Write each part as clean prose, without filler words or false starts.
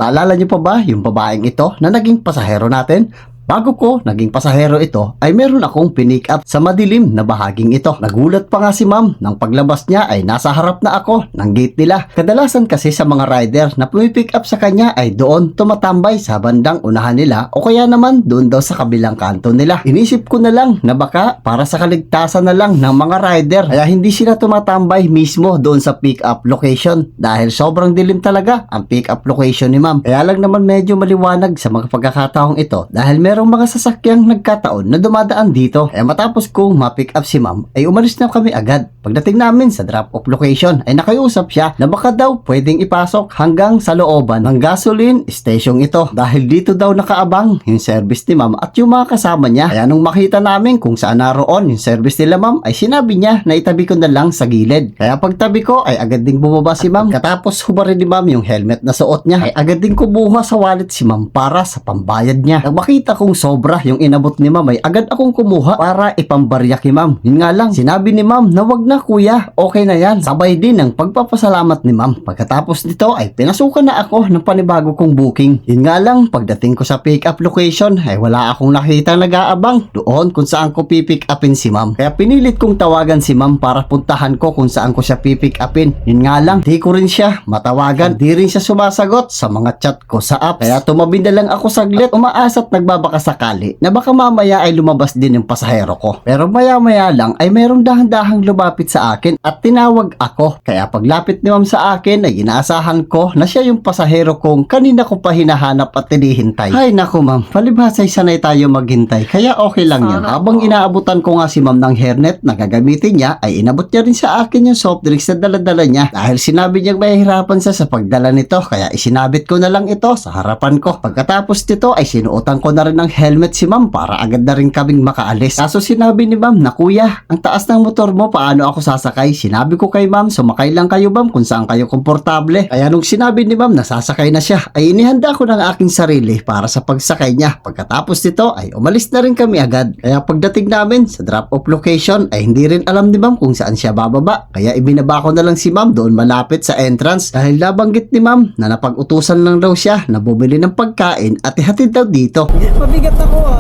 Naalala niyo pa ba yung babaeng ito na naging pasahero natin? Bago ko naging pasahero ito ay meron akong pinick up sa madilim na bahaging ito. Nagulat pa nga si ma'am nang paglabas niya ay nasa harap na ako ng gate nila. Kadalasan kasi sa mga rider na pumipick up sa kanya ay doon tumatambay sa bandang unahan nila o kaya naman doon daw sa kabilang kanto nila. Inisip ko na lang na baka para sa kaligtasan na lang ng mga rider kaya hindi sila tumatambay mismo doon sa pick up location dahil sobrang dilim talaga ang pick up location ni ma'am. Kaya lang naman medyo maliwanag sa mga pagkakataong ito dahil merong mga sasakyang nagkataon na dumadaan dito. Kaya matapos ko ma-pick up si ma'am ay umalis na kami agad. Pagdating namin sa drop-off location ay nakiusap siya na baka daw pwedeng ipasok hanggang sa looban ng gasoline station ito dahil dito daw nakaabang yung service ni ma'am at yung mga kasama niya. Kaya nung makita namin kung saan naroon yung service nila ma'am ay sinabi niya na itabi ko na lang sa gilid. Kaya pagtabi ko ay agad ding bumaba si ma'am. Katapos hubarin ni ma'am yung helmet na suot niya ay agad din kumuha sa wallet si ma'am para sa pambayad niya. Nang makita kong sobra yung inabot ni ma'am ay agad akong kumuha para ipambarya kay ma'am. Yun nga lang, sinabi ni ma'am na wag na kuya, okay na yan. Sabay din ang pagpapasalamat ni ma'am. Pagkatapos nito ay pinasukan na ako ng panibago kong booking. Yun nga lang, pagdating ko sa pick up location ay wala akong nakita nag-aabang doon kung saan ko pipick upin si ma'am. Kaya pinilit kong tawagan si ma'am para puntahan ko kung saan ko siya pipick upin. Yun nga lang, di ko rin siya matawagan. Di rin siya sumasagot sa mga chat ko sa apps. Kaya tumabi na lang ako saglit, umaasat nagbabaka sakali na baka mamaya ay lumabas din yung pasahero ko. Pero maya-maya lang ay merong dahan-dahang lumapit sa akin at tinawag ako. Kaya paglapit ni ma'am sa akin ay inaasahan ko na siya yung pasahero kong kanina ko pa hinahanap at tinihintay. Ay naku ma'am, palibhasay sanay tayo maghintay kaya okay lang yan. Habang inaabutan ko nga si ma'am ng hairnet na gagamitin niya ay inabot niya rin sa akin yung soft drinks na dala-dala niya dahil sinabi niyang mahihirapan siya sa pagdala nito kaya isinabit ko na lang ito sa harapan ko. Pagkatapos nito ay sinuotan ko na rin ng helmet si ma'am para agad na rin kaming makaalis. Kaso sinabi ni ma'am na kuya, ang taas ng motor mo, paano ako sasakay? Sinabi ko kay ma'am, sumakay lang kayo ma'am kung saan kayo komportable. Kaya nung sinabi ni ma'am na sasakay na siya, ay inihanda ko ng aking sarili para sa pagsakay niya. Pagkatapos nito ay umalis na rin kami agad. Kaya pagdating namin sa drop-off location ay hindi rin alam ni ma'am kung saan siya bababa. Kaya ibinaba ko na lang si ma'am doon malapit sa entrance dahil nabanggit ni ma'am na napag-utusan lang daw siya na bumili ng pagkain at ihatid daw dito. Mabigat ako ah.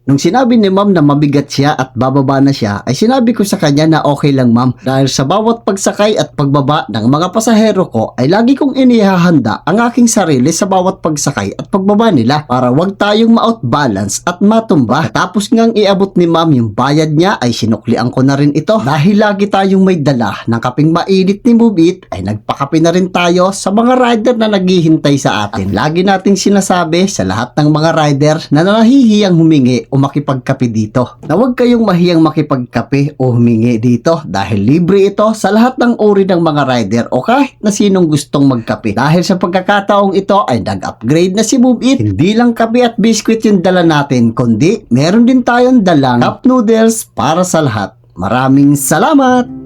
Nung sinabi ni ma'am na mabigat siya at bababa na siya, ay sinabi ko sa kanya na okay lang ma'am dahil sa bawat pagsakay at pagbaba ng mga pasahero ko ay lagi kong inihahanda ang aking sarili sa bawat pagsakay at pagbaba nila para wag tayong ma-outbalance at matumba. Tapos ngang iabot ni ma'am yung bayad niya ay sinuklian ko na rin ito dahil lagi tayong may dala ng kaping mainit ni Move It ay nagpakape na rin tayo sa mga rider na naghihintay sa atin. At lagi nating sinasabi sa lahat ng mga rider na nahihiyang humingi o makipagkape dito na huwag kayong mahiyang makipagkape o humingi dito dahil libre ito sa lahat ng uri ng mga rider o kahit na sinong gustong magkape. Dahil sa pagkakataong ito ay nag-upgrade na si Move It, hindi lang kape at biskwit yung dala natin kundi meron din tayong dalang cup noodles para sa lahat. Maraming salamat!